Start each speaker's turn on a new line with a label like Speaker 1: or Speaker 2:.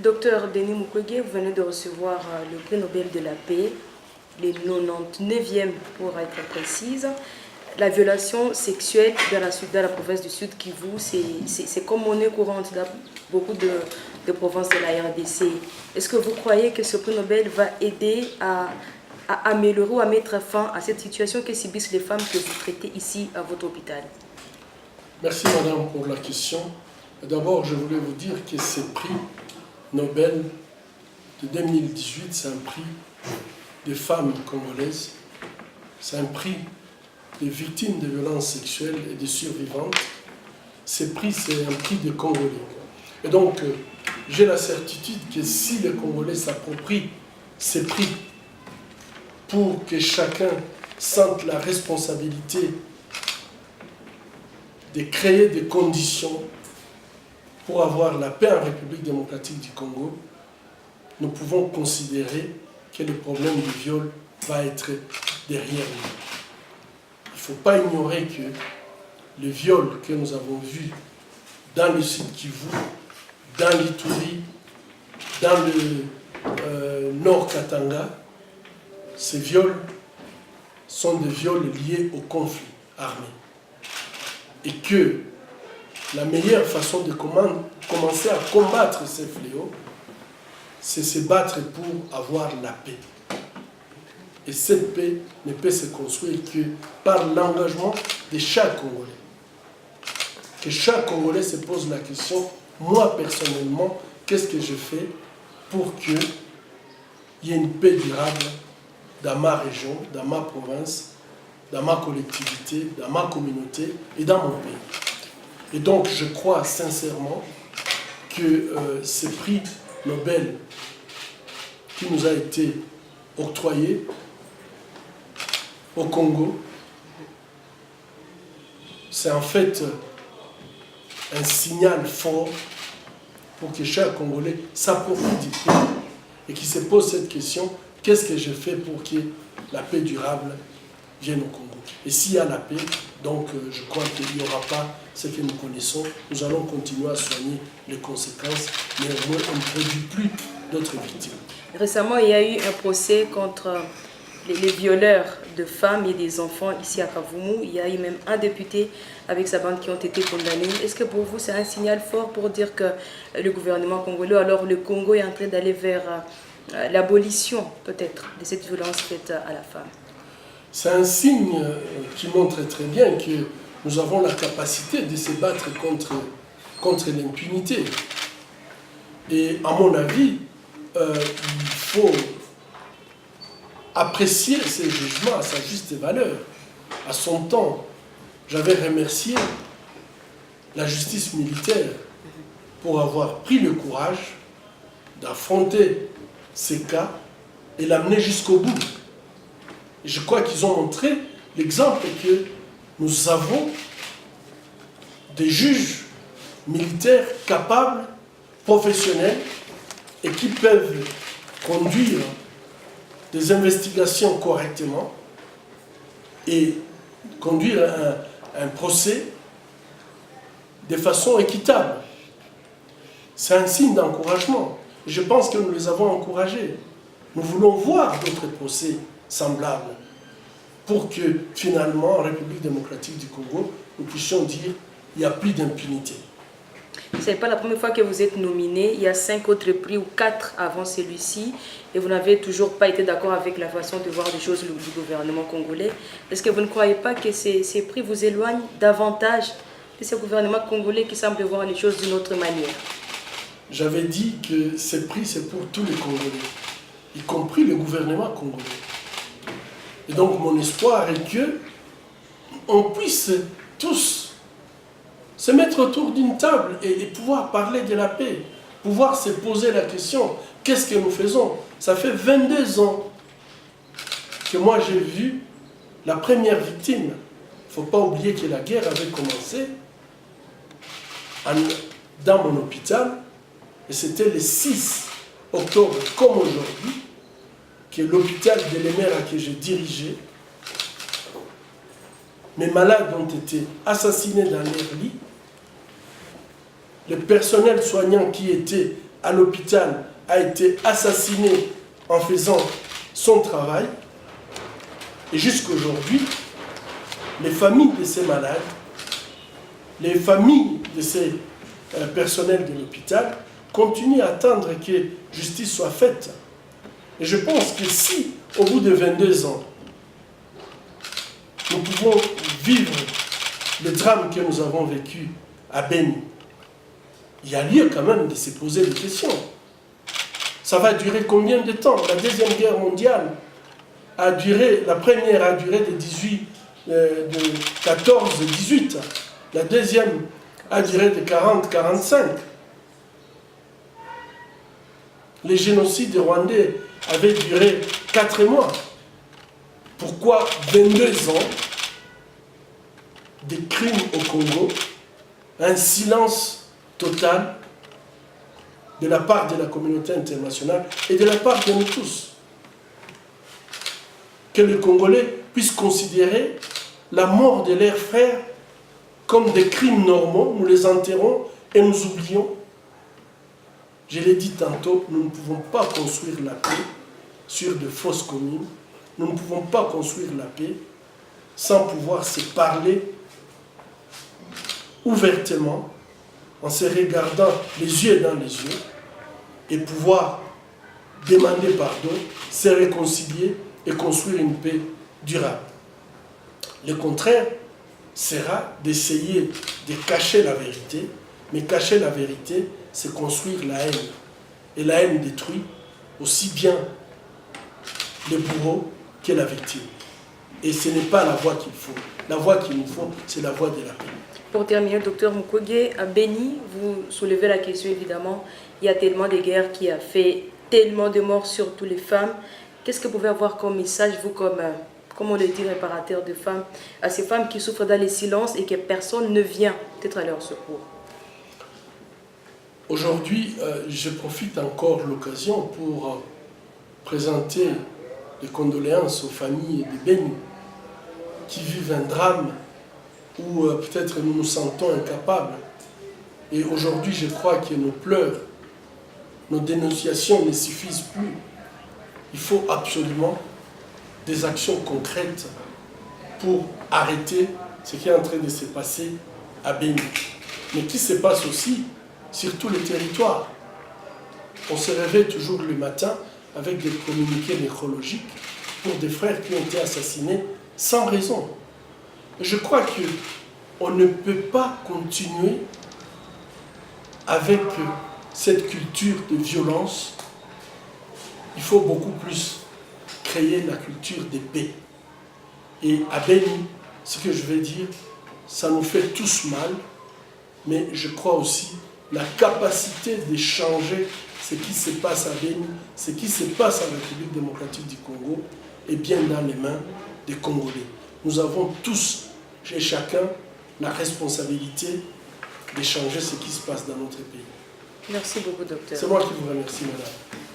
Speaker 1: Docteur Denis Mukwege, vous venez de recevoir le prix Nobel de la paix, le 99e pour être précise. La violation sexuelle dans la province du Sud Kivu, c'est comme monnaie courante dans beaucoup de provinces de la RDC. Est-ce que vous croyez que ce prix Nobel va aider à améliorer ou à mettre fin à cette situation que subissent les femmes que vous traitez ici à votre hôpital?
Speaker 2: Merci madame pour la question. D'abord, je voulais vous dire que ce prix Nobel de 2018, c'est un prix des femmes congolaises, c'est un prix des victimes de violences sexuelles et des survivantes. Ce prix, c'est un prix des Congolais. Et donc, j'ai la certitude que si les Congolais s'approprient ces prix pour que chacun sente la responsabilité de créer des conditions pour avoir la paix en République démocratique du Congo, nous pouvons considérer que le problème du viol va être derrière nous. Il ne faut pas ignorer que le viol que nous avons vu dans le Sud Kivu, dans l'Ituri, dans le Nord Katanga, ces viols sont des viols liés au conflit armé. Et que la meilleure façon de commencer à combattre ces fléaux, c'est se battre pour avoir la paix. Et cette paix ne peut se construire que par l'engagement de chaque Congolais. Que chaque Congolais se pose la question, moi personnellement, qu'est-ce que je fais pour qu'il y ait une paix durable dans ma région, dans ma province, dans ma collectivité, dans ma communauté et dans mon pays. Et donc je crois sincèrement que ce prix Nobel qui nous a été octroyé au Congo, c'est en fait un signal fort pour que chaque Congolais s'approprie du prix et qui se pose cette question, qu'est-ce que je fais pour que la paix durable vienne au Congo? Et s'il y a la paix, donc je crois qu'il n'y aura pas ce que nous connaissons. Nous allons continuer à soigner les conséquences, mais au moins on ne produit plus d'autres victimes.
Speaker 1: Récemment, il y a eu un procès contre les violeurs de femmes et des enfants ici à Kavumu. Il y a eu même un député avec sa bande qui ont été condamnés. Est-ce que pour vous, c'est un signal fort pour dire que le gouvernement congolais, alors le Congo est en train d'aller vers l'abolition peut-être de cette violence faite à la femme?
Speaker 2: C'est un signe qui montre très bien que nous avons la capacité de se battre contre l'impunité. Et à mon avis, il faut apprécier ces jugements à sa juste valeur. À son temps, j'avais remercié la justice militaire pour avoir pris le courage d'affronter ces cas et l'amener jusqu'au bout. Et je crois qu'ils ont montré l'exemple que nous avons des juges militaires capables, professionnels, et qui peuvent conduire des investigations correctement et conduire un procès de façon équitable. C'est un signe d'encouragement. Je pense que nous les avons encouragés. Nous voulons voir d'autres procès semblables pour que finalement, en République démocratique du Congo, nous puissions dire qu'il n'y a plus d'impunité.
Speaker 1: Ce n'est pas la première fois que vous êtes nominé. Il y a 5 autres prix ou 4 avant celui-ci et vous n'avez toujours pas été d'accord avec la façon de voir les choses du gouvernement congolais. Est-ce que vous ne croyez pas que ces prix vous éloignent davantage de ce gouvernement congolais qui semble voir les choses d'une autre manière?
Speaker 2: J'avais dit que ces prix, c'est pour tous les Congolais, y compris le gouvernement congolais. Et donc mon espoir est qu'on puisse tous se mettre autour d'une table et pouvoir parler de la paix, pouvoir se poser la question, qu'est-ce que nous faisons? Ça fait 22 ans que moi j'ai vu la première victime. Il ne faut pas oublier que la guerre avait commencé dans mon hôpital, et c'était le 6 octobre, comme aujourd'hui, que l'hôpital de l'Emera que j'ai dirigé, mes malades ont été assassinés dans leur lit. Le personnel soignant qui était à l'hôpital a été assassiné en faisant son travail. Et jusqu'aujourd'hui, les familles de ces malades, les familles de ces personnels de l'hôpital continuent à attendre que justice soit faite. Et je pense que si, au bout de 22 ans, nous pouvons vivre le drame que nous avons vécu à Beni, il y a lieu quand même de se poser des questions. Ça va durer combien de temps? La Deuxième Guerre mondiale a duré, la première a duré de 14-18. La deuxième a duré de 40-45. Les génocides rwandais avaient duré 4 mois. Pourquoi 22 ans de crimes au Congo, un silence total de la part de la communauté internationale et de la part de nous tous? Que les Congolais puissent considérer la mort de leurs frères comme des crimes normaux, nous les enterrons et nous oublions. Je l'ai dit tantôt, nous ne pouvons pas construire la paix sur de fausses communes. Nous ne pouvons pas construire la paix sans pouvoir se parler ouvertement, en se regardant les yeux dans les yeux, et pouvoir demander pardon, se réconcilier et construire une paix durable. Le contraire sera d'essayer de cacher la vérité, mais cacher la vérité, c'est construire la haine. Et la haine détruit aussi bien le bourreau que la victime. Et ce n'est pas la voie qu'il faut. La voie qu'il nous faut, c'est la voie de la paix.
Speaker 1: Pour terminer, docteur Mukwege, à Beni, vous soulevez la question évidemment, il y a tellement de guerres qui a fait tellement de morts, surtout les femmes. Qu'est-ce que vous pouvez avoir comme message, vous, comme on le dit, réparateur de femmes, à ces femmes qui souffrent dans le silence et que personne ne vient peut-être à leur secours?
Speaker 2: Aujourd'hui, je profite encore de l'occasion pour présenter les condoléances aux familles de Beni qui vivent un drame où peut-être nous nous sentons incapables. Et aujourd'hui, je crois que nos pleurs, nos dénonciations ne suffisent plus. Il faut absolument des actions concrètes pour arrêter ce qui est en train de se passer à Beni. Mais qui se passe aussi sur tous les territoires. On se réveille toujours le matin avec des communiqués nécrologiques pour des frères qui ont été assassinés sans raison. Je crois qu'on ne peut pas continuer avec cette culture de violence. Il faut beaucoup plus créer la culture de paix. Et à Beni, ce que je vais dire, ça nous fait tous mal, mais je crois aussi la capacité de changer ce qui se passe à Beni, ce qui se passe en République démocratique du Congo, est bien dans les mains des Congolais. Nous avons tous et chacun la responsabilité de changer ce qui se passe dans notre pays.
Speaker 1: Merci beaucoup, docteur.
Speaker 2: C'est moi qui vous remercie, madame.